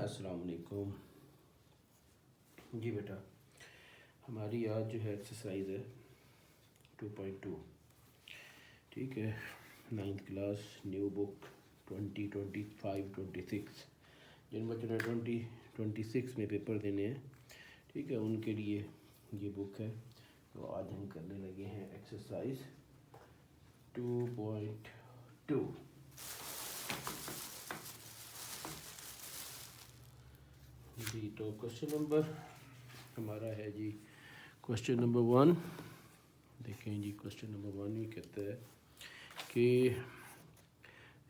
अस्सलाम वालेकुम। जी बेटा, हमारी आज जो है एक्सरसाइज है 2.2। ठीक है, 9th क्लास, न्यू बुक 2025-26। जिन बच्चों ने 2026 में पेपर देने हैं, ठीक है, उनके लिए ये बुक है। तो आज हम करने लगे हैं एक्सरसाइज 2.2। जी, तो क्वेश्चन नंबर हमारा है जी क्वेश्चन नंबर 1। देखें जी, क्वेश्चन नंबर 1 ये कहता है कि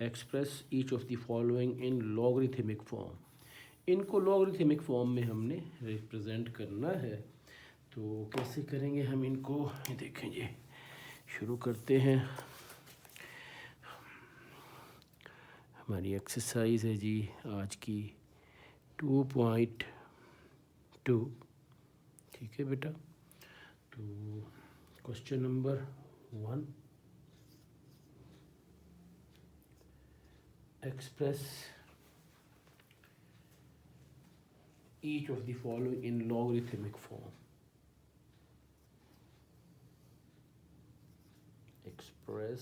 express each of the following in logarithmic form. इनको लॉगरिथमिक फॉर्म में हमने रिप्रेजेंट करना है। तो कैसे करेंगे हम इनको, ये देखें जी, शुरू करते हैं। हमारी एक्सरसाइज है जी आज की 2.2। ठीक है बेटा, तो question number 1, express each of the following in logarithmic form. Express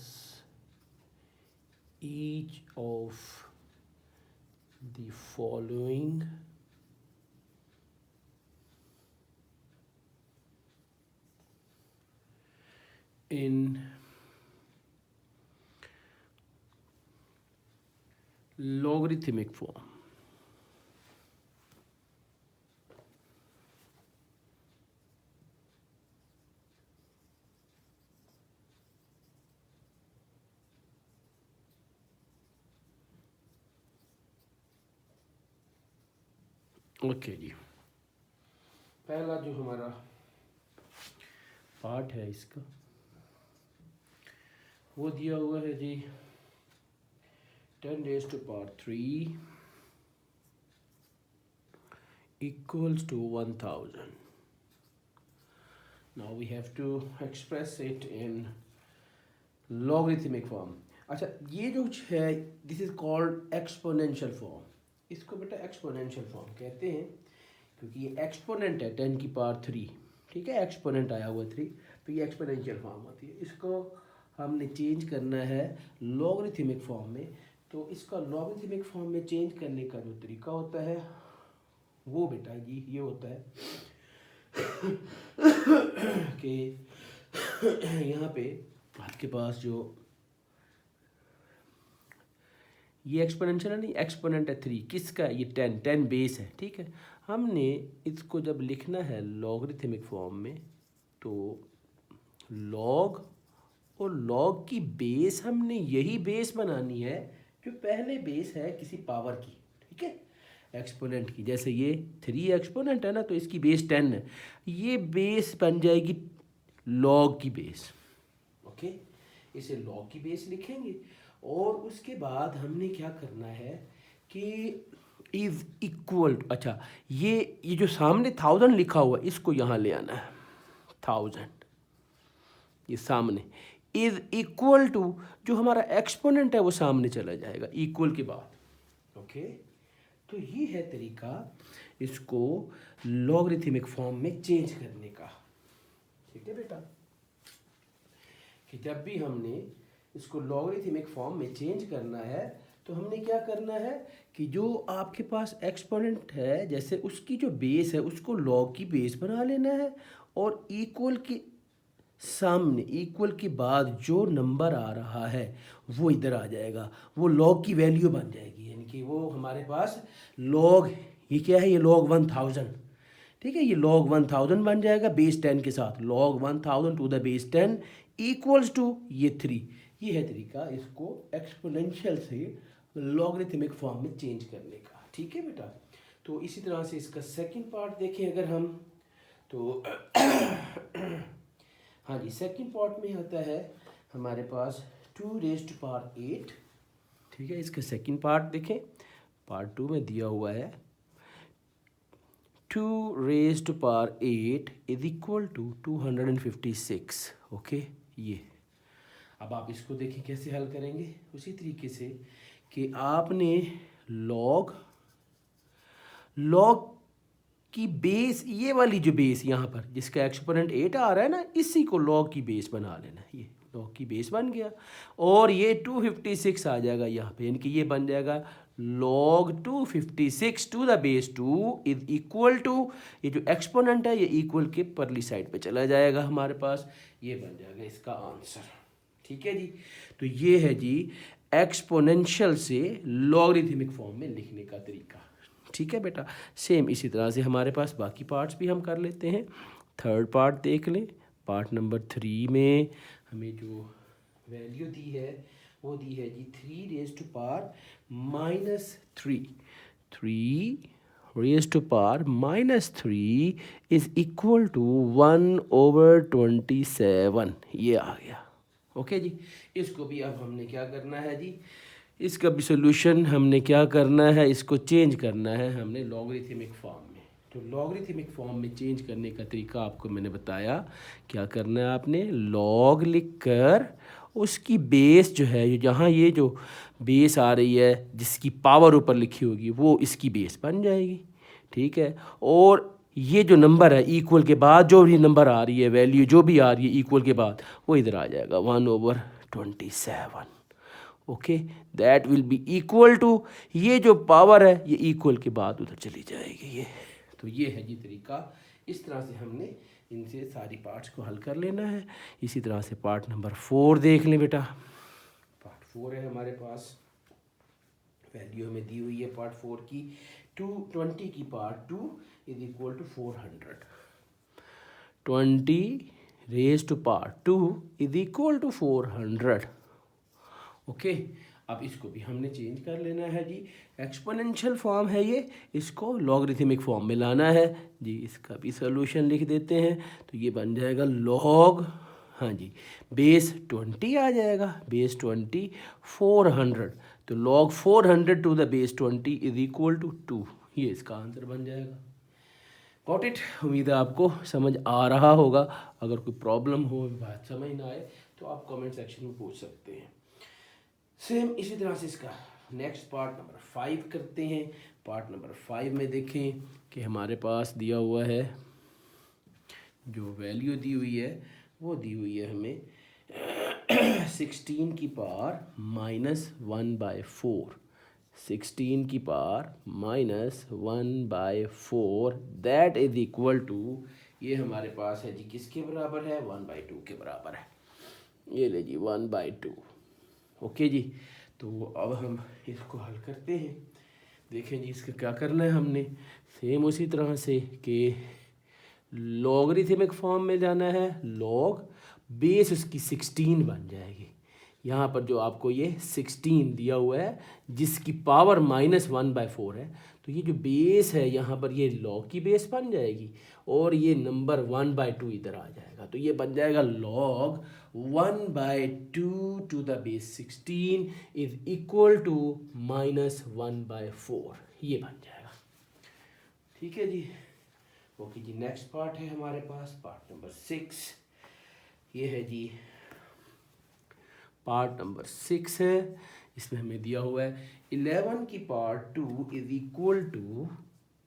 each of the following in logarithmic form। Okay जी, पहला जो हमारा पार्ट है इसका वो दिया हुआ है जी 10⁻³ equals to 1000। Now we have to express it in logarithmic form। अच्छा, ये जो है this is called exponential form. इसको बेटा एक्सपोनेंशियल फॉर्म कहते हैं क्योंकि ये एक्सपोनेंट है 10⁻³। ठीक है, एक्सपोनेंट आया हुआ 3, तो ये एक्सपोनेंशियल फॉर्म होती है। इसको हमने चेंज करना है लॉगरिथमिक फॉर्म में। तो इसका लॉगरिथमिक फॉर्म में चेंज करने का जो तरीका होता है वो बेटा जी ये होता है कि यहाँ पे आपके पास जो ये एक्सपोनेंशियल है नहीं, एक्सपोनेंट है 3, किसका, ये 10 बेस है। ठीक है, हमने इसको जब लिखना है लॉगरिथमिक फॉर्म में तो लॉग और लॉग की बेस हमने यही बेस बनानी है जो पहले बेस है किसी पावर की। ठीक है, एक्सपोनेंट की, जैसे ये 3 एक्सपोनेंट है ना, तो इसकी बेस 10 है, ये बेस बन जाएगी लॉग की बेस। ओके, इसे लॉग की बेस लिखेंगे और उसके बाद हमने क्या करना है कि इज इक्वल, अच्छा ये जो सामने 1000 लिखा हुआ इसको यहाँ ले आना है। 1000 ये सामने इज इक्वल टू जो हमारा एक्सपोनेंट है वो सामने चला जाएगा इक्वल के बाद। ओके, तो ये है तरीका इसको लॉगरिथमिक फॉर्म में चेंज करने का। ठीक है बेटा, कि जब भी हमने इसको लॉगरिथमिक फॉर्म में चेंज करना है तो हमने क्या करना है कि जो आपके पास एक्सपोनेंट है जैसे उसकी जो बेस है उसको लॉग की बेस बना लेना है और इक्वल के सामने, इक्वल के बाद जो नंबर आ रहा है वो इधर आ जाएगा, वो लॉग की वैल्यू बन जाएगी। यानी कि वो हमारे पास लॉग, ये क्या है, ये लॉग 1000। ठीक है, ये लॉग 1000 बन जाएगा बेस 10 के साथ, log 1000 to the base 10 equals to ये 3। ये है तरीका इसको एक्सपोनेंशियल से लॉगरिथमिक फॉर्म में चेंज करने का। ठीक है बेटा, तो इसी तरह से इसका सेकंड पार्ट देखें अगर हम तो हाँ जी, सेकंड पार्ट में आता है हमारे पास 2⁸8। ठीक है, इसका सेकंड पार्ट देखें, पार्ट 2 में दिया हुआ है 2⁸8 इज इक्वल टू 256। ओके, ये अब आप इसको देखें कैसे हल करेंगे, उसी तरीके से कि आपने लॉग लॉग की बेस, ये वाली जो बेस यहाँ पर जिसका एक्सपोनेंट 8 आ रहा है ना, इसी को लॉग की बेस बना लेना। ये लॉग की बेस बन गया और ये 256 आ जाएगा यहाँ पे, यानी कि ये बन जाएगा log 256 to the base 2 is equal to, ये जो एक्सपोनेंट है ये इक्वल के परली साइड पे चला जाएगा हमारे पास, ये बन जाएगा इसका आंसर। ठीक है जी, तो ये है जी एक्सपोनेंशियल से लॉगरिथमिक फॉर्म में लिखने का तरीका। ठीक है बेटा, सेम इसी तरह से हमारे पास बाकी पार्ट्स भी हम कर लेते हैं। थर्ड पार्ट देख लें। पार्ट नंबर 3 में हमें जो वैल्यू दी है वो दी है जी 3 raise to power -3। 3 raise to power -3 is equal to 1/27। ये आ गया। ओके जी, इसको भी अब हमने क्या करना है जी, इसका भी सोल्यूशन हमने क्या करना है, इसको चेंज करना है हमने लॉगरिथमिक फॉर्म में। तो लॉगरिथमिक फॉर्म में चेंज करने का तरीका आपको मैंने बताया। क्या करना है आपने, लॉग लिखकर उसकी बेस जो है, जहाँ ये जो बेस आ रही है जिसकी पावर ऊपर लिखी होगी वो इसकी बेस बन जाएगी। ठीक है, और ये जो नंबर है इक्वल के बाद जो भी नंबर आ रही है, वैल्यू जो भी आ रही है इक्वल के बाद, वो इधर आ जाएगा 1/27। Okay, that will be equal to, ये जो पावर है ये इक्वल के बाद उधर चली जाएगी ये। तो ये है जी तरीका, इस तरह से हमने इनसे सारी पार्ट्स को हल कर लेना है। इसी तरह से पार्ट नंबर 4 देख लें बेटा। पार्ट 4 है हमारे पास, वैल्यू हमें दी हुई है पार्ट 4 की 220 की part 2 is equal to 400। 20 raise to power 2 is equal to 400। Okay, अब इसको भी हमने चेंज कर लेना है जी। एक्सपोनेंशियल फॉर्म है ये, इसको लॉगरिथमिक फॉर्म में लाना है जी। इसका भी सोल्यूशन लिख देते हैं। तो ये बन जाएगा लॉग, हाँ जी, बेस 20 आ जाएगा, बेस 20 400। तो log 400 to the base 20 is equal to 2। ये इसका आंसर बन जाएगा। गॉट इट, उम्मीद है आपको समझ आ रहा होगा। अगर कोई प्रॉब्लम हो, बात समझ ना आए तो आप कमेंट सेक्शन में पूछ सकते हैं। सेम इसी तरह से इसका नेक्स्ट पार्ट नंबर 5 करते हैं। पार्ट नंबर 5 में देखें कि हमारे पास दिया हुआ है, जो वैल्यू दी हुई है वो दी हुई है हमें 16 की पावर -1/4। 16 की power -1/4 that is equal to, ये हमारे पास है जी किसके बराबर है, 1/2 के बराबर है। ये ले जी 1/2। ओके जी, तो अब हम इसको हल करते हैं। देखें जी, इसका क्या करना है हमने, सेम उसी तरह से कि लॉगरिथमिक फॉर्म में जाना है। लॉग बेस उसकी 16 बन जाएगी। यहाँ पर जो आपको ये 16 दिया हुआ है जिसकी पावर -1/4 है, तो ये जो बेस है यहाँ पर ये लॉग की बेस बन जाएगी और ये नंबर 1/2 इधर आ जाएगा। तो ये बन जाएगा log 1/2 to the base 16 is equal to -1/4। ये बन जाएगा। ठीक है जी, ओके जी। नेक्स्ट पार्ट है हमारे पास पार्ट नंबर 6। ये है जी पार्ट नंबर 6 है। इसमें हमें दिया हुआ है 11 की पावर 2 इज इक्वल टू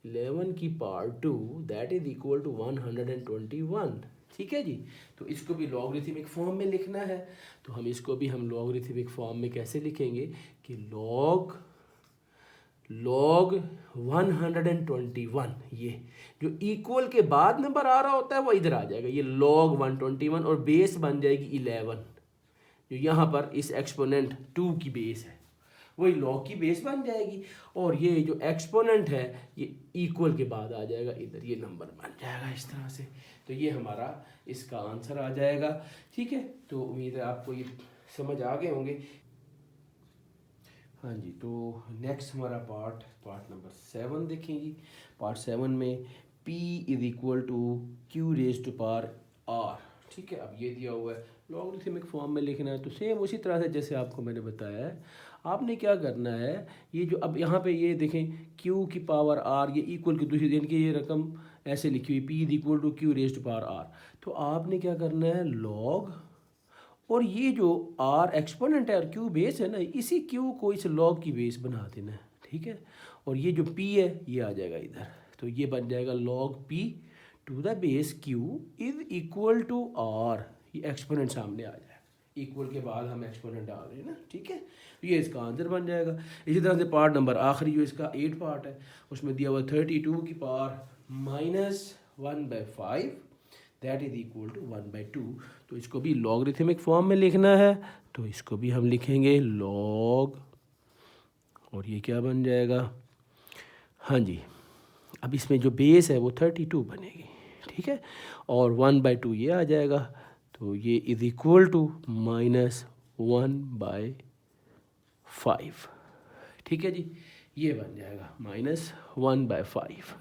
11 की power 2 that is equal to 121। ठीक है जी, तो इसको भी लॉगरिथमिक फॉर्म में लिखना है। तो हम इसको भी हम लॉगरिथमिक फॉर्म में कैसे लिखेंगे कि लॉग 121, ये जो इक्वल के बाद नंबर आ रहा होता है वो इधर आ जाएगा, ये लॉग 121 और बेस बन जाएगी 11। जो यहाँ पर इस एक्सपोनेंट 2 की बेस है वही लॉग की बेस बन जाएगी, और ये जो एक्सपोनेंट है ये इक्वल के बाद आ जाएगा इधर, ये नंबर बन जाएगा इस तरह से। तो ये हमारा इसका आंसर आ जाएगा। ठीक है, तो उम्मीद है आपको ये समझ आ गए होंगे। हाँ जी, तो नेक्स्ट हमारा पार्ट नंबर 7 देखें जी। पार्ट 7 में P is equal to Q raise to power R। ठीक है, अब ये दिया हुआ है लॉगरिथमिक फॉर्म में लिखना है। तो सेम उसी तरह से जैसे आपको मैंने बताया है, आपने क्या करना है, ये जो अब यहाँ पे ये देखें Q की पावर R, ये इक्वल की दूसरी, यानी कि ये रकम ऐसे लिखी हुई P is equal to Q raise to power R। तो आपने क्या करना है, लॉग, और ये जो R एक्सपोनेंट है और Q बेस है ना, इसी Q को इस लॉग की बेस बना देना है। ठीक है, और ये जो p है ये आ जाएगा इधर, तो ये बन जाएगा log p to the base q is equal to r। ये एक्सपोनेंट सामने आ जाएगा, इक्वल के बाद हम एक्सपोनेंट डाल रहे हैं ना, ठीक है। तो ये इसका आंसर बन जाएगा। इसी तरह से पार्ट नंबर आखिरी जो इसका 8 पार्ट है उसमें दिया हुआ 32 की power -1/5 that is equal to 1/2। तो इसको भी लॉगरिथमिक फॉर्म में लिखना है, तो इसको भी हम लिखेंगे लॉग, और ये क्या बन जाएगा, हाँ जी, अब इसमें जो बेस है वो 32 बनेगी, ठीक है, और 1/2 ये आ जाएगा, तो ये इज इक्वल टू -1/5, ठीक है जी, ये बन जाएगा -1/5।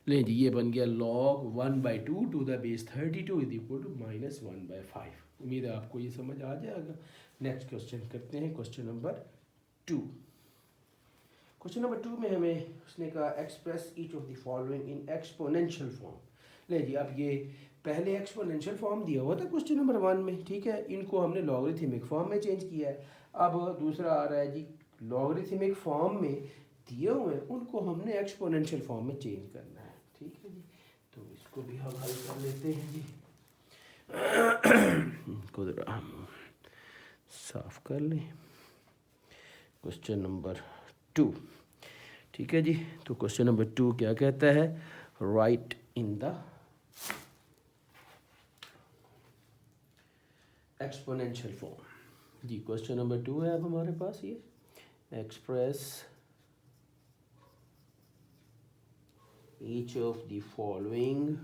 ले जी, ये बन गया log 1/2 to the base 32 is equal to -1/5। उम्मीद है आपको ये समझ आ जाएगा। नेक्स्ट क्वेश्चन करते हैं, क्वेश्चन नंबर 2। क्वेश्चन नंबर 2 में हमें उसने कहा express each of the following in exponential form. ले जी, अब ये पहले एक्सपोनेंशियल फॉर्म दिया हुआ था क्वेश्चन नंबर 1 में, ठीक है, इनको हमने लॉगरिथमिक फॉर्म में चेंज किया है। अब दूसरा आ रहा है जी, लॉगरिथमिक फॉर्म में दिए हुए हैं उनको हमने एक्सपोनेंशियल फॉर्म में चेंज करना है, ठीक है जी। तो इसको भी हम हल कर लेते हैं जी। को जरा साफ कर लें, क्वेश्चन नंबर 2, ठीक है जी। तो क्वेश्चन नंबर 2 क्या कहता है, right in the exponential form जी। क्वेश्चन नंबर 2 है अब हमारे पास, ये express each of the following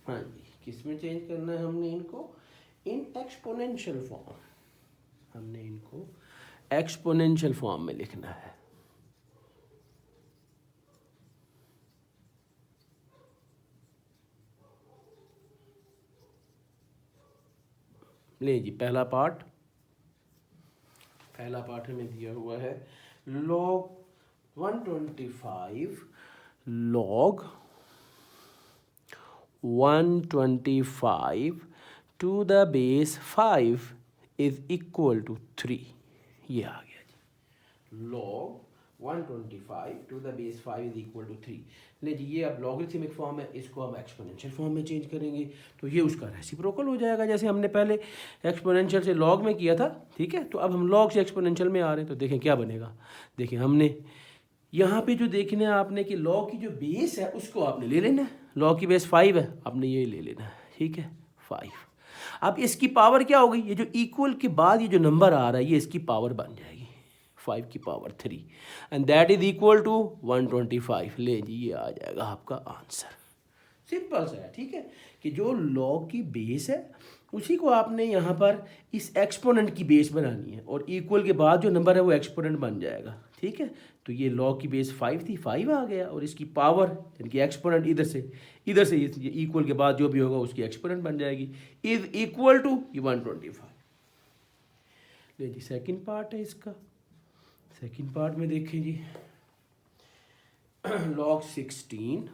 हाँ जी, किस में चेंज करना है हमने इनको, इन एक्सपोनेंशियल फॉर्म, हमने इनको एक्सपोनेंशियल फॉर्म में लिखना है। ले जी, पहला पार्ट हमें दिया हुआ है log 125 log 125 to the base 5 is equal to 3। ये आ गया जी, log 125 to the base 5 is equal to 3। ले जी, ये अब लॉगरिथमिक फॉर्म है, इसको हम एक्सपोनेंशियल फॉर्म में चेंज करेंगे तो ये उसका रेसिप्रोकल हो जाएगा, जैसे हमने पहले एक्सपोनेंशियल से लॉग में किया था, ठीक है। तो अब हम लॉग से एक्सपोनेंशियल में आ रहे हैं, तो देखें क्या बनेगा। देखिए, हमने यहाँ पे जो देखना है आपने कि लॉग की जो बेस है उसको आपने ले लेना है, लॉग की बेस 5 है, आपने ये ले लेना है, ठीक है, 5। अब इसकी पावर क्या होगी, ये जो इक्वल के बाद ये जो नंबर आ रहा है ये इसकी पावर बन जाएगी 5 की power 3 and that is equal to 125। ले जी, ये आ जाएगा आपका आंसर। सिंपल सा है, ठीक है, कि जो लॉग की बेस है उसी को आपने यहाँ पर इस एक्सपोनेंट की बेस बनानी है, और इक्वल के बाद जो नंबर है वो एक्सपोनेंट बन जाएगा, ठीक है। तो ये लॉग की बेस 5 थी, 5 आ गया, और इसकी पावर यानी कि एक्सपोनेंट इधर से ये इक्वल के बाद जो भी होगा उसकी एक्सपोनेंट बन जाएगी, इज इक्वल टू 125। ले जी, सेकंड पार्ट है इसका। सेकंड पार्ट में देखें जी, log 16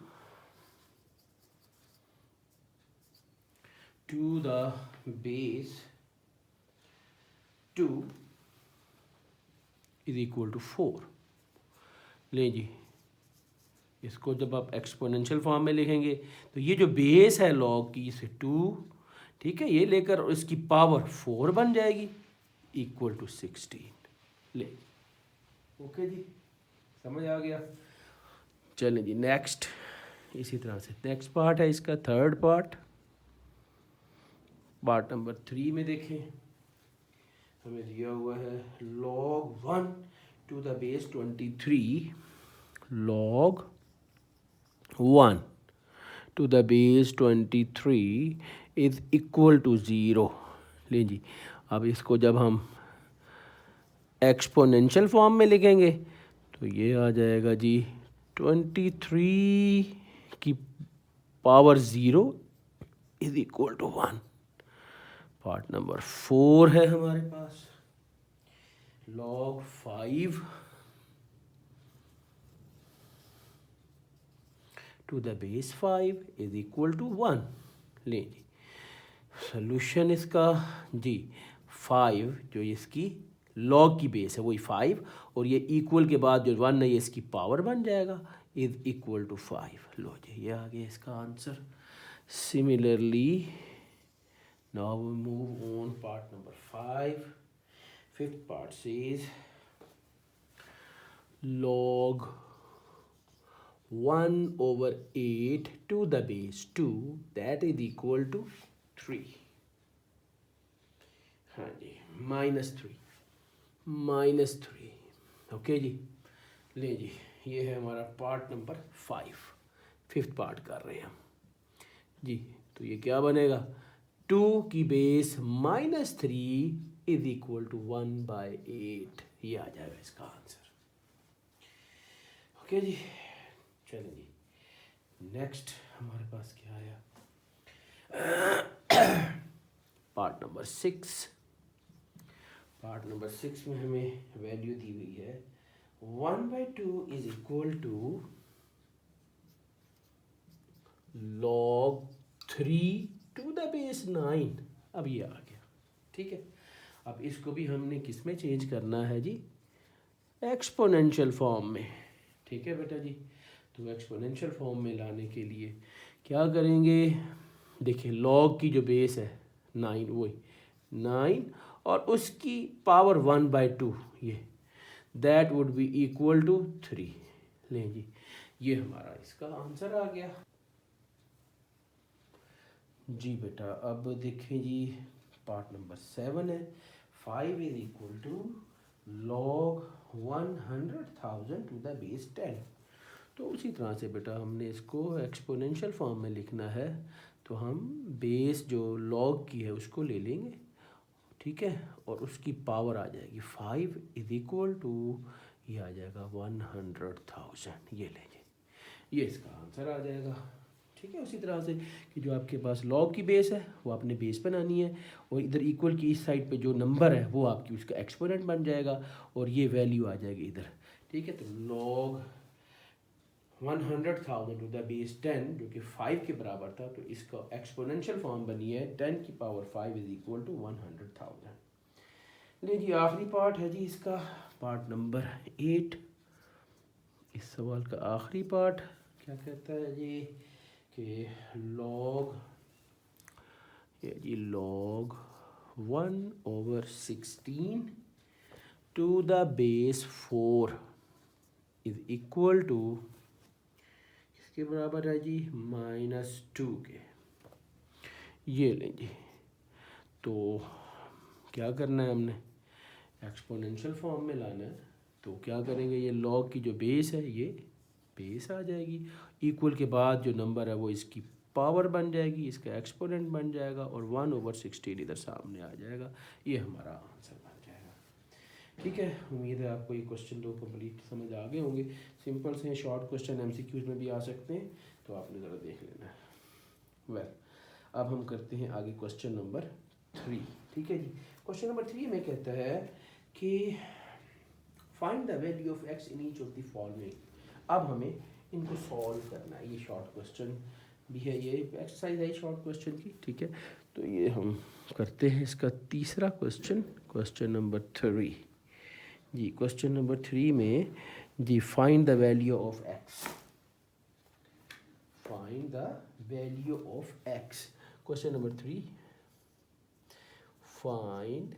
to the base 2 is equal to 4। ले जी, इसको जब आप एक्सपोनेंशियल फॉर्म में लिखेंगे तो ये जो बेस है लॉग की इसे 2, ठीक है, ये लेकर इसकी पावर 4 बन जाएगी इक्वल टू 16। ले, ओके जी, समझ आ गया। चलें जी, नेक्स्ट इसी तरह से नेक्स्ट पार्ट है इसका, थर्ड पार्ट नंबर 3 में देखें, हमें दिया हुआ है log 1 to the base 23 log 1 to the base 23 is equal to 0। ले जी, अब इसको जब हम एक्सपोनेंशियल फॉर्म में लिखेंगे तो ये आ जाएगा जी 23 की power 0 is equal to 1। Part number 4 है हमारे पास, log 5 to the base 5 is equal to 1। ले जी सोल्यूशन इसका जी 5 जो इसकी लॉग की बेस है वही 5 और ये इक्वल के बाद जो 1 है ये इसकी पावर बन जाएगा इज इक्वल टू 5। लो जी ये आ गया इसका answer. Similarly now we move on part number 5। Fifth part says log 1/8 to the base 2 that is equal to 3। हाँ जी -3 ओके जी। ले जी ये है हमारा पार्ट नंबर 5। फिफ्थ पार्ट कर रहे हैं हम जी। तो ये क्या बनेगा 2 की बेस -3 इज इक्वल टू 1/8। ये आ जाएगा इसका आंसर। ओके जी चलें जी नेक्स्ट हमारे पास क्या आया पार्ट नंबर 6। पार्ट नंबर 6 में हमें वैल्यू दी हुई है 1/2 is equal to log 3 to the base 9। अब ये आ गया ठीक है। अब इसको भी हमने किस में चेंज करना है जी एक्सपोनेंशियल फॉर्म में। ठीक है बेटा जी। तो एक्सपोनेंशियल फॉर्म में लाने के लिए क्या करेंगे देखिए लॉग की जो बेस है 9 वही 9 और उसकी पावर 1/2 ये that would be equal to 3। लें जी ये हमारा इसका आंसर आ गया जी बेटा। अब देखें जी पार्ट नंबर 7 है 5 is equal to log 100,000 to the base 10। तो उसी तरह से बेटा हमने इसको एक्सपोनेंशियल फॉर्म में लिखना है। तो हम बेस जो log की है उसको ले लेंगे ठीक है और उसकी पावर आ जाएगी 5 इज इक्वल टू ये आ जाएगा 100,000। ये लेंगे ये इसका आंसर आ जाएगा ठीक है। उसी तरह से कि जो आपके पास log की बेस है वो आपने बेस बनानी है और इधर इक्वल की इस साइड पे जो नंबर है वो आपकी उसका एक्सपोनेंट बन जाएगा और ये वैल्यू आ जाएगी इधर ठीक है। तो log 100,000 टू द बेस 10 जो कि 5 के बराबर था तो इसका एक्सपोनेंशियल फॉर्म बनी है 10 की पावर 5 इज इक्वल टू 100,000। ले जी आखिरी पार्ट है जी इसका पार्ट नंबर 8। इस सवाल का आखिरी पार्ट क्या कहता है जी कि log 1/16 to the base 4 is equal to किसके बराबर है जी -2 के। ये लें जी। तो क्या करना है हमने एक्सपोनेंशियल फॉर्म में लाना है। तो क्या करेंगे ये log की जो बेस है ये बेस आ जाएगी इक्वल के बाद जो नंबर है वो इसकी पावर बन जाएगी इसका एक्सपोनेंट बन जाएगा और 1/16 इधर सामने आ जाएगा। ये हमारा आंसर बन जाएगा ठीक है। उम्मीद है आपको ये क्वेश्चन दो कंप्लीट समझ आ गए होंगे। सिंपल से शॉर्ट क्वेश्चन MCQs में भी आ सकते हैं तो आपने ज़रा देख लेना है। वेल अब हम करते हैं आगे क्वेश्चन नंबर 3 ठीक है जी। क्वेश्चन नंबर 3 में कहता है कि find the value of x in each of the following. अब हमें इनको सॉल्व करना है। ये शॉर्ट क्वेश्चन भी है ये एक्सरसाइज है शॉर्ट क्वेश्चन की ठीक है। तो ये हम करते हैं इसका तीसरा क्वेश्चन क्वेश्चन नंबर 3 जी। क्वेश्चन नंबर 3 में जी find the value of x। Find the value of x। Question number 3 find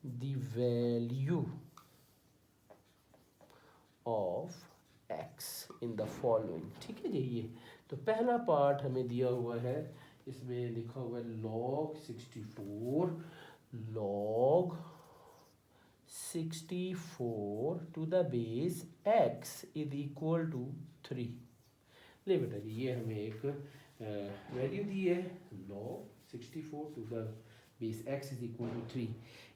the value of x in the following ठीक है जी। ये तो पहला पार्ट हमें दिया हुआ है इसमें लिखा हुआ है log 64 to the base x is equal to 3। ले बेटा जी ये हमें एक वैल्यू दी है log 64 to the base x is equal to 3।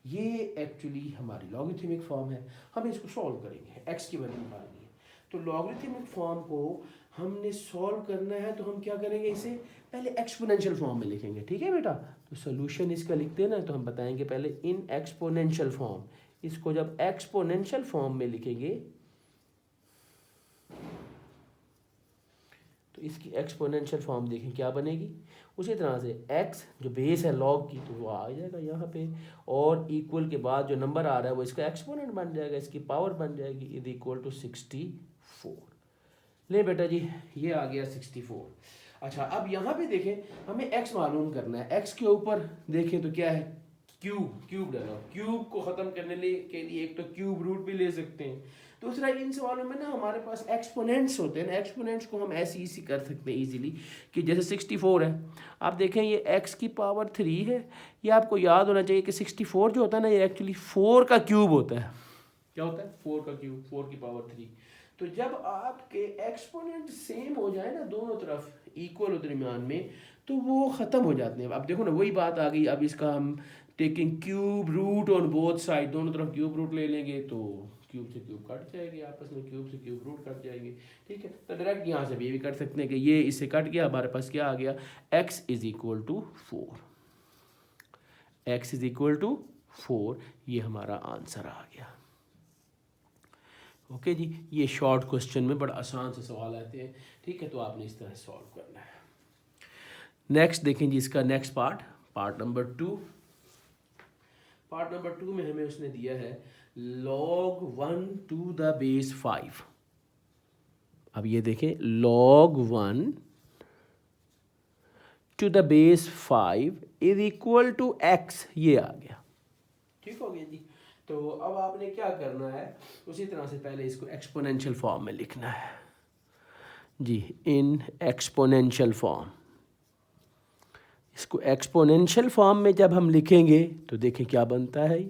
ये एक्चुअली हमारी लॉगरिथमिक फॉर्म है। हम इसको सॉल्व करेंगे x की वैल्यू निकालनी है। तो लॉगरिथमिक फॉर्म को हमने सॉल्व करना है तो हम क्या करेंगे इसे पहले एक्सपोनेंशियल फॉर्म में लिखेंगे ठीक है बेटा। तो सोल्यूशन इसका लिखते हैं ना तो हम बताएंगे पहले इन एक्सपोनेंशियल फॉर्म। इसको जब एक्सपोनेंशियल फॉर्म में लिखेंगे तो इसकी एक्सपोनेंशियल फॉर्म देखें क्या बनेगी। उसी तरह से x जो बेस है लॉग की तो वो आ जाएगा यहाँ पे, और इक्वल के बाद जो नंबर आ रहा है वो इसका एक्सपोनेंट बन जाएगा, इसकी पावर बन जाएगी इज इक्वल टू 64। ले बेटा जी ये आ गया 64। अच्छा अब यहाँ पे देखें हमें x मालूम करना है। x के ऊपर देखें तो क्या है, क्यूब डालो। क्यूब को ख़त्म करने के लिए एक तो क्यूब रूट भी ले सकते हैं, दूसरा इन सवालों में ना हमारे पास एक्सपोनेंट्स होते हैं ना, एक्सपोनेंट्स को हम ऐसे इसी कर सकते हैं इजीली कि जैसे 64 है, आप देखें ये x की पावर 3 है, ये आपको याद होना चाहिए कि 64 जो होता है ना ये एक्चुअली 4 का क्यूब होता है। क्या होता है, 4 का क्यूब, 4 की पावर 3। तो जब आपके एक्सपोनेंट सेम हो जाए ना, दोनों तरफ इक्वल हो दरमियान में, तो वो ख़त्म हो जाते हैं। अब देखो ना वही बात आ गई, अब इसका हम taking cube root on both side, दोनों तरफ क्यूब रूट ले लेंगे तो क्यूब से क्यूब कट जाएगी आपस में, क्यूब से क्यूब रूट कट जाएंगे, ठीक है। तो डायरेक्ट यहाँ से भी ये भी कर सकते हैं कि ये इससे कट गया, हमारे पास क्या आ गया, x is equal to 4, x is equal to 4, ये हमारा आंसर आ गया। ओके जी, ये शॉर्ट क्वेश्चन में बड़ा आसान से सवाल आते हैं, ठीक है, तो आपने इस तरह सॉल्व करना है। नेक्स्ट देखें जी इसका next part number 2। Part number 2 में हमें उसने दिया है log 1 to the base 5। अब ये देखें log 1 to the base 5 is equal to x, ये आ गया, ठीक हो गया जी। तो अब आपने क्या करना है, उसी तरह से पहले इसको एक्सपोनेंशियल फॉर्म में लिखना है जी, इन एक्सपोनेंशियल फॉर्म। इसको एक्सपोनेंशियल फॉर्म में जब हम लिखेंगे तो देखें क्या बनता है,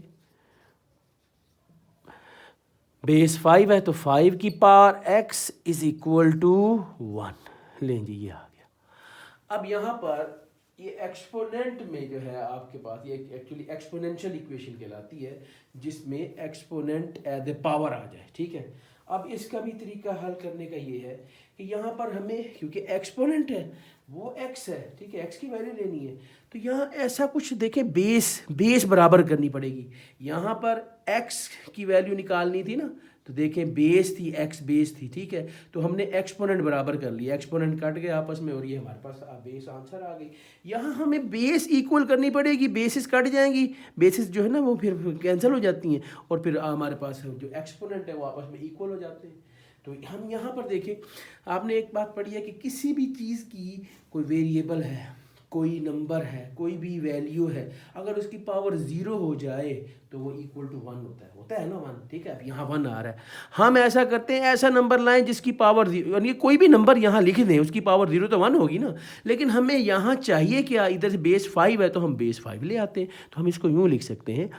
बेस 5 है तो 5 की power x is equal to 1। लें जी ये आ गया। अब यहाँ पर ये एक्सपोनेंट में जो है आपके पास ये एक्चुअली एक्सपोनेंशियल इक्वेशन कहलाती है, जिसमें एक्सपोनेंट एज ए पावर आ जाए, ठीक है। अब इसका भी तरीका हल करने का ये है कि यहाँ पर हमें, क्योंकि एक्सपोनेंट है वो x है, ठीक है, x की वैल्यू लेनी है, तो यहाँ ऐसा कुछ देखें, बेस बराबर करनी पड़ेगी। यहाँ पर x की वैल्यू निकालनी थी ना, तो देखें बेस थी, x बेस थी, ठीक है, तो हमने एक्सपोनेंट बराबर कर लिया, एक्सपोनेंट कट गए आपस में और ये हमारे पास बेस आंसर आ गई। यहाँ हमें बेस इक्वल करनी पड़ेगी, बेसिस कट जाएंगी, बेसिस जो है ना वो फिर कैंसिल हो जाती हैं और फिर हमारे पास जो एक्सपोनेंट है वो आपस में इक्वल हो जाते हैं। तो हम यहाँ पर देखें, आपने एक बात पढ़ी है कि किसी भी चीज़ की कोई वेरिएबल है, कोई नंबर है, कोई भी वैल्यू है, अगर उसकी पावर 0 हो जाए तो वो इक्वल टू 1 होता है ना 1, ठीक है। अब यहाँ 1 आ रहा है, हम ऐसा करते हैं ऐसा नंबर लाएं जिसकी पावर 0, यानी कोई भी नंबर यहाँ लिख दें उसकी पावर 0 तो 1 होगी ना, लेकिन हमें यहाँ चाहिए क्या, इधर से बेस 5 है तो हम बेस 5 ले आते हैं, तो हम इसको यूँ लिख सकते हैं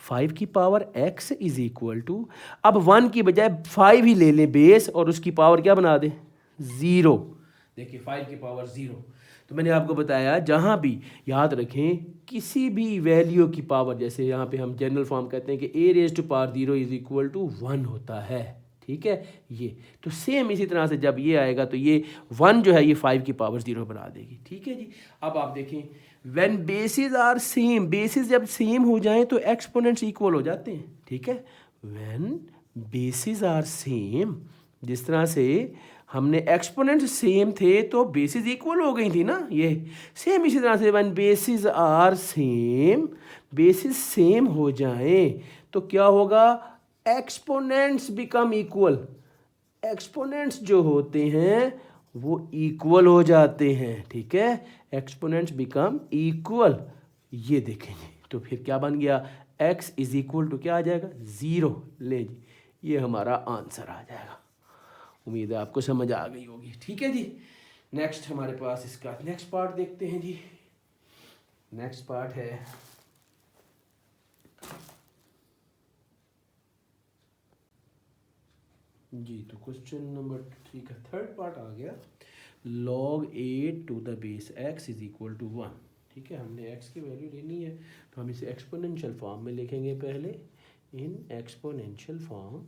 5 की power x is equal to, अब 1 की बजाय 5 ही ले लें बेस और उसकी पावर क्या बना दें 0। देखिए 5 की पावर 0, तो मैंने आपको बताया जहाँ भी याद रखें किसी भी वैल्यू की पावर, जैसे यहाँ पे हम जनरल फॉर्म कहते हैं कि a raise to power 0 is equal to 1 होता है, ठीक है। ये तो सेम इसी तरह से जब ये आएगा तो ये 1 जो है ये 5 की पावर 0 बना देगी, ठीक है जी। अब आप देखें when basis are same, basis जब सेम हो जाएं तो एक्सपोनेंट्स इक्वल हो जाते हैं, ठीक है। व्हेन बेसिस आर सेम, जिस तरह से हमने एक्सपोनेंट सेम थे तो बेसिस इक्वल हो गई थी ना, ये सेम इसी तरह से when basis are same, basis same हो जाएं तो क्या होगा, एक्सपोनेंट्स बिकम इक्वल, एक्सपोनेंट्स जो होते हैं वो इक्वल हो जाते हैं, ठीक है, एक्सपोनेंट्स बिकम इक्वल। ये देखेंगे तो फिर क्या बन गया, x इज इक्वल टू क्या आ जाएगा 0। ले जी ये हमारा आंसर आ जाएगा। उम्मीद है आपको समझ आ गई होगी, ठीक है जी। नेक्स्ट हमारे पास इसका नेक्स्ट पार्ट देखते हैं जी। नेक्स्ट पार्ट है जी, तो क्वेश्चन नंबर 3 का थर्ड पार्ट आ गया, log 8 to the base x is equal to 1, ठीक है। हमने x की वैल्यू लेनी है तो हम इसे एक्सपोनेंशियल फॉर्म में लिखेंगे पहले, इन एक्सपोनेंशियल फॉर्म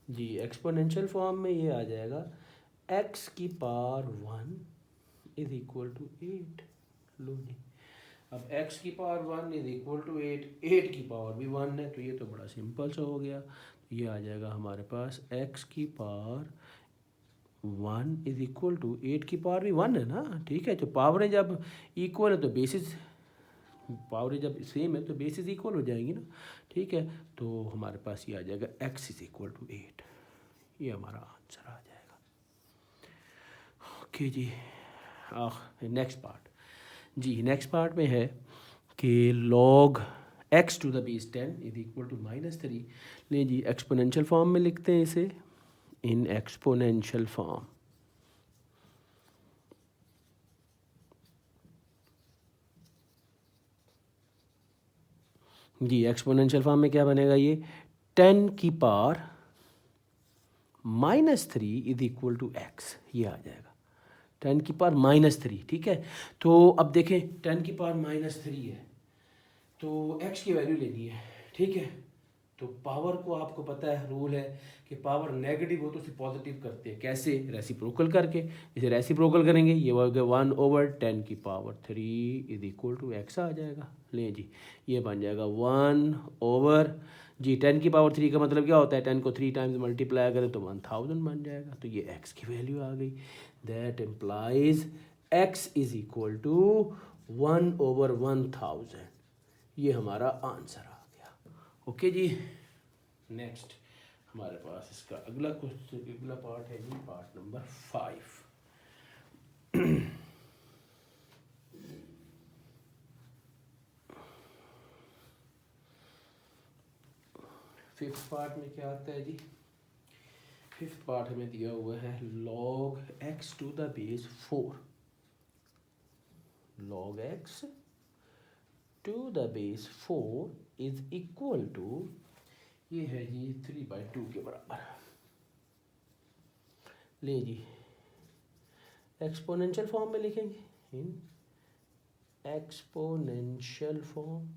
जी, एक्सपोनेंशियल फॉर्म में ये आ जाएगा x की पावर 1 इज इक्वल टू 8। लो जी, अब x की पावर 1 इज इक्वल टू 8, 8 की पावर भी 1 है, तो ये तो बड़ा सिंपल सा हो गया। ये आ जाएगा हमारे पास x की पावर 1 इज इक्वल टू 8 की पावर भी 1 है ना, ठीक है। तो पावरें जब इक्वल है तो बेसिस, पावरें जब सेम है तो बेसिस इक्वल हो जाएंगी ना, ठीक है। तो हमारे पास ये आ जाएगा x इज इक्वल टू 8, ये हमारा आंसर आ जाएगा। ओके जी, नेक्स्ट पार्ट जी, नेक्स्ट पार्ट में है कि log x to the base 10 is equal to -3। ले जी, एक्सपोनेंशियल फॉर्म में लिखते हैं इसे, इन एक्सपोनेंशियल फॉर्म। जी, एक्सपोनेंशियल फॉर्म में क्या बनेगा, ये 10 की power -3 is equal to x, ये आ जाएगा 10 की पावर -3, ठीक है। तो अब देखें 10 की पावर -3 है तो x की वैल्यू लेनी है, ठीक है। तो पावर को आपको पता है, रूल है कि पावर नेगेटिव हो तो उसे पॉजिटिव करते हैं, कैसे, रेसिप्रोकल करके। जैसे रेसिप्रोकल करेंगे ये हो गया 1/10 की power 3 is equal to x आ जाएगा। ले जी, ये बन जाएगा 1 जी 10 की पावर 3 का मतलब क्या होता है, 10 को 3 टाइम्स मल्टीप्लाई करें तो 1000 बन जाएगा। तो ये x की वैल्यू आ गई, that implies x is equal to 1/1000, ये हमारा आंसर आ गया। ओके जी, नेक्स्ट हमारे पास इसका अगला क्वेश्चन, अगला पार्ट है जी, पार्ट नंबर 5। फिफ्थ पार्ट में क्या आता है जी, फिफ्थ पार्ट हमें दिया हुआ है log x to the base 4, log x to the base 4 is equal to, ये है जी 3/2 के बराबर। ले जी, एक्सपोनेंशियल फॉर्म में लिखेंगे, इन एक्सपोनेंशियल फॉर्म।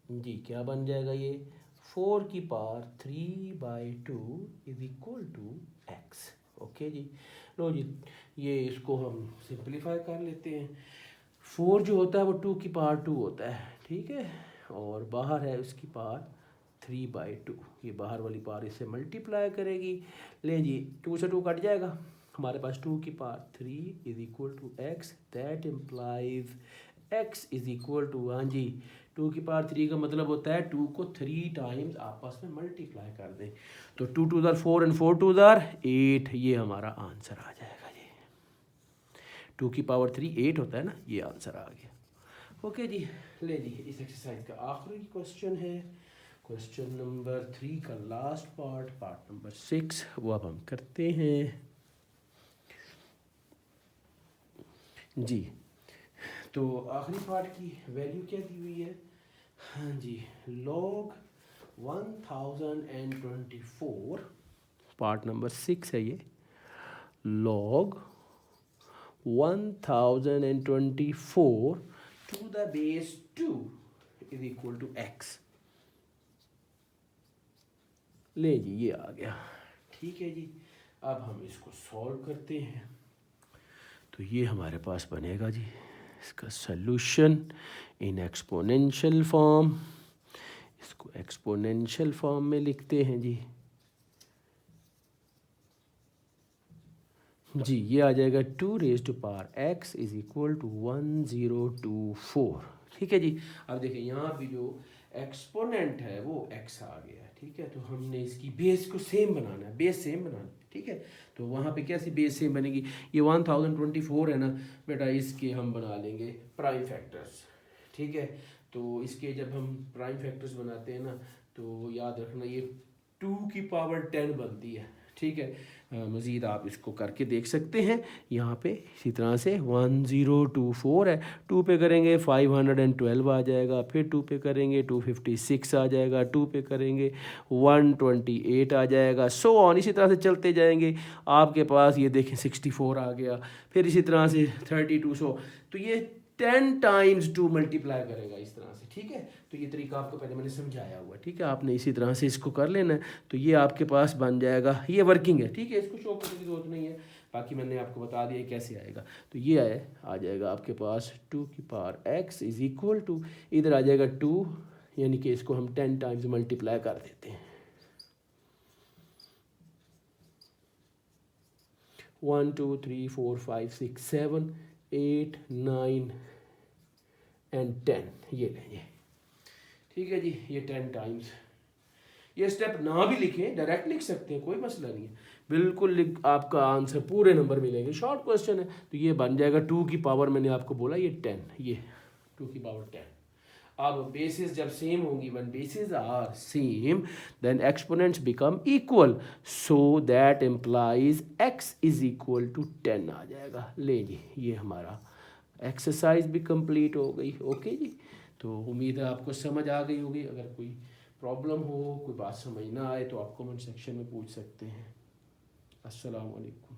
जी, क्या बन जाएगा ये, 4 की power 3/2 is equal to x। Okay जी, लो जी, ये इसको हम सिंप्लीफाई कर लेते हैं। 4 जो होता है वो 2 की पावर 2 होता है, ठीक है, और बाहर है उसकी पावर 3/2, ये बाहर वाली पावर इससे मल्टीप्लाई करेगी। ले जी, 2 से 2 कट जाएगा, हमारे पास 2 की power 3 is equal to x, that implies x is equal to, हाँ जी, 2 की पावर 3 का मतलब होता है 2 को 3 टाइम्स आपस में मल्टीप्लाई कर दें, तो 2 2 ज़ार 4 एंड 4 2 ज़ार 8, ये हमारा आंसर आ जाएगा जी। 2 की पावर 3 8 होता है ना, ये आंसर आ गया। ओके जी, ले जी, इस एक्सरसाइज का आखिरी क्वेश्चन है, क्वेश्चन नंबर 3 का लास्ट पार्ट, पार्ट नंबर 6, वो अब हम करते हैं जी। तो आखिरी पार्ट की वैल्यू क्या दी हुई है, हाँ जी, log 1024, पार्ट नंबर 6 है ये, log 1024 to the base 2 is equal to x। ले जी, ये आ गया, ठीक है जी। अब हम इसको सॉल्व करते हैं, तो ये हमारे पास बनेगा जी इसका सॉल्यूशन इन एक्सपोनेंशियल फॉर्म। इसको एक्सपोनेंशियल फॉर्म में लिखते हैं जी। जी, ये आ जाएगा 2 raise to power x is equal to 1024, ठीक है जी। अब देखिए यहाँ भी जो एक्सपोनेंट है वो x आ गया है, ठीक है। तो हमने इसकी बेस को सेम बनाना है, बेस सेम बनाना है, ठीक है। तो वहाँ पे कैसी बेस सेम बनेगी, ये 1024 है ना बेटा, इसके हम बना लेंगे प्राइम फैक्टर्स, ठीक है। तो इसके जब हम प्राइम फैक्टर्स बनाते हैं ना, तो याद रखना ये 2 की पावर 10 बनती है, ठीक है। मज़ीद आप इसको करके देख सकते हैं यहाँ पे, इसी तरह से 1024 है, 2 पे करेंगे 512 आ जाएगा, फिर 2 पे करेंगे 256 आ जाएगा, 2 पे करेंगे 128 आ जाएगा, सो ऑन, इसी तरह से चलते जाएंगे। आपके पास ये देखें 64 आ गया, फिर इसी तरह से 32, सो तो ये 10 टाइम्स 2 मल्टीप्लाई करेगा इस तरह से, ठीक है। तो ये तरीका आपको पहले मैंने समझाया हुआ, ठीक है, आपने इसी तरह से इसको कर लेना है। तो ये आपके पास बन जाएगा, ये वर्किंग है, ठीक है, इसको शो करने की जरूरत नहीं है। बाकी मैंने आपको बता दिया कैसे आएगा। तो ये आ जाएगा आपके पास 2 की power x is equal to, इधर आ जाएगा 2, यानी कि इसको हम 10 टाइम्स मल्टीप्लाई कर देते हैं। 1 2 3 4 5 6 7 8 9 एंड 10, ये लेंगे। ठीक है जी, ये 10 टाइम्स। ये स्टेप ना भी लिखें, डायरेक्ट लिख सकते हैं, कोई मसला नहीं है, बिल्कुल आपका आंसर पूरे नंबर मिलेंगे। शॉर्ट क्वेश्चन है तो ये बन जाएगा 2 की पावर, मैंने आपको बोला ये 10, ये 2 की पावर 10। अब बेसिस जब सेम होंगी, when basis are same then exponents become equal, so that implies x is equal to 10 आ जाएगा। ले जी, ये हमारा एक्सरसाइज भी कंप्लीट हो गई। ओके जी, तो उम्मीद है आपको समझ आ गई होगी। अगर कोई प्रॉब्लम हो, कोई बात समझ ना आए तो आप कमेंट सेक्शन में पूछ सकते हैं। अस्सलाम वालेकुम।